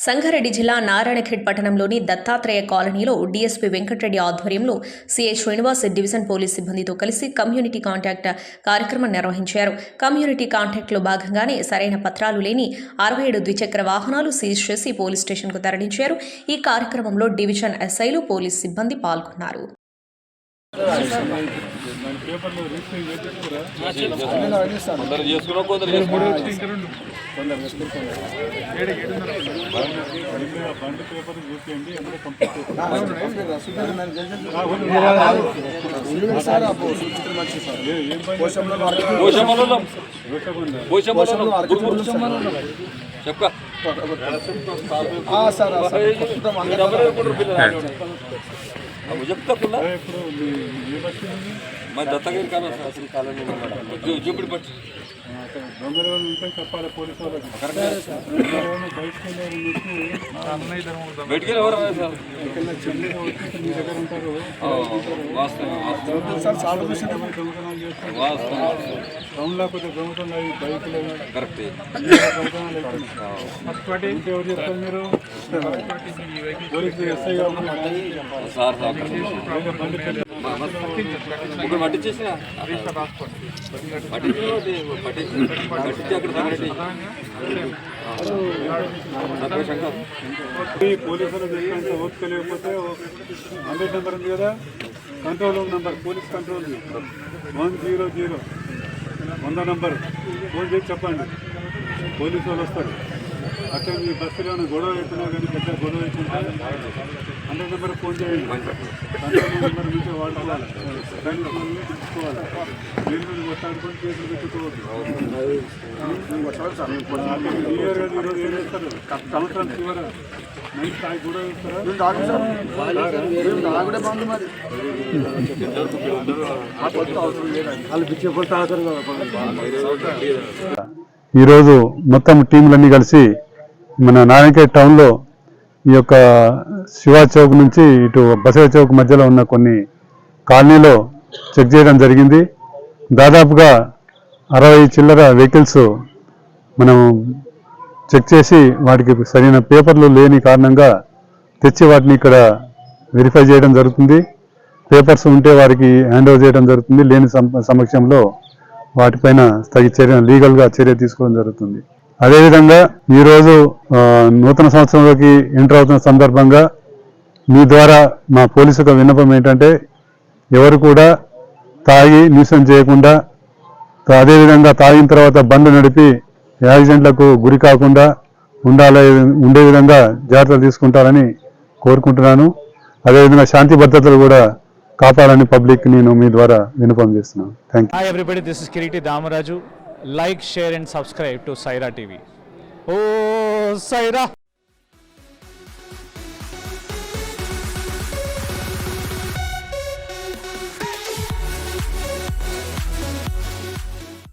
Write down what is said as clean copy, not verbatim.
సంగారెడ్డి జిల్లా నారాయణఖేడ్ పట్టణంలోని దత్తాత్రేయ కాలనీలో డీఎస్పీ వెంకటరెడ్డి ఆధ్వర్యంలో సిఐ శ్రీనివాస్ డివిజన్ పోలీస్ సిబ్బందితో కలిసి కమ్యూనిటీ కాంటాక్ట్ కార్యక్రమం నిర్వహించారు. కమ్యూనిటీ కాంటాక్ట్లో భాగంగానే సరైన పత్రాలు లేని 67 ద్విచక్ర వాహనాలు సీజ్ చేసి పోలీస్ స్టేషన్కు తరలించారు. ఈ కార్యక్రమంలో డివిజన్ ఎస్ఐలు పోలీస్ సిబ్బంది పాల్గొన్నారు. దత్తగిరి కాలనీ చూపిడి పట్టి చెప్పాలి పోలీసు బయటికి మీ దగ్గర ఉంటారు. టౌన్ లేకపోతే దొంగతనం బైకులు కరెక్ట్ ఎవరు చెప్తారు మీరు పోలీసు ఎస్ఐ పట్టించేసిన పోలీసులు చెప్పినంత ఓపిక లేకపోతే 100 నెంబర్ ఉంది కదా, control room number, police control 100 100 number phone చేసి చెప్పండి, పోలీసు వాళ్ళు వస్తారు. అక్కడ మీ బస్సులో గొడవ అవుతున్నా కానీ పెద్ద గొడవ అవుతుంటే 100 నెంబర్ ఫోన్ చేయండి. కంట్రోల్ నెంబర్ నుంచి వాడుకోవాలి, దాన్ని తీసుకోవాలి. మీరు మీరు కొట్టాడుకొని కేసులు పెట్టుకోవద్దు. క్లియర్గా ఈరోజు ఏం చేస్తారు, సంవత్సరం చివర నైట్ తాగి గొడవ చేస్తారా? ఈరోజు మొత్తం టీంలన్నీ కలిసి మన నారాయణఖేడ్ టౌన్లో ఈ యొక్క శివా చౌక్ నుంచి ఇటు బసవ చౌక్ మధ్యలో ఉన్న కొన్ని కాలనీలో చెక్ చేయడం జరిగింది. దాదాపుగా 60 చిల్లర వెహికల్స్ మనం చెక్ చేసి వాటికి సరైన పేపర్లు లేని కారణంగా తెచ్చి వాటిని ఇక్కడ వెరిఫై చేయడం జరుగుతుంది. పేపర్స్ ఉంటే వారికి హ్యాండ్ ఓవర్ చేయడం జరుగుతుంది, లేని సమక్షంలో వాటిపైన తగిన చర్య లీగల్గా చర్య తీసుకోవడం జరుగుతుంది. అదేవిధంగా ఈరోజు నూతన సంవత్సరంలోకి ఎంటర్ అవుతున్న సందర్భంగా మీ ద్వారా మా పోలీసులకు విన్నపం ఏంటంటే, ఎవరు కూడా తాగి న్యూసెన్స్ చేయకుండా, అదేవిధంగా తాగిన తర్వాత బండ్లు నడిపి యాక్సిడెంట్లకు గురి కాకుండా ఉండే విధంగా జాగ్రత్తలు తీసుకుంటారని కోరుకుంటున్నాను. అదేవిధంగా శాంతి భద్రతలు కూడా కాపాడాలని పబ్లిక్ నేను మీ ద్వారా విన్నపం చేస్తున్నాను. Thank you. Hi everybody, this is Kiriti Damaraju. Like, share and subscribe to Saira TV. ఓ సైరా.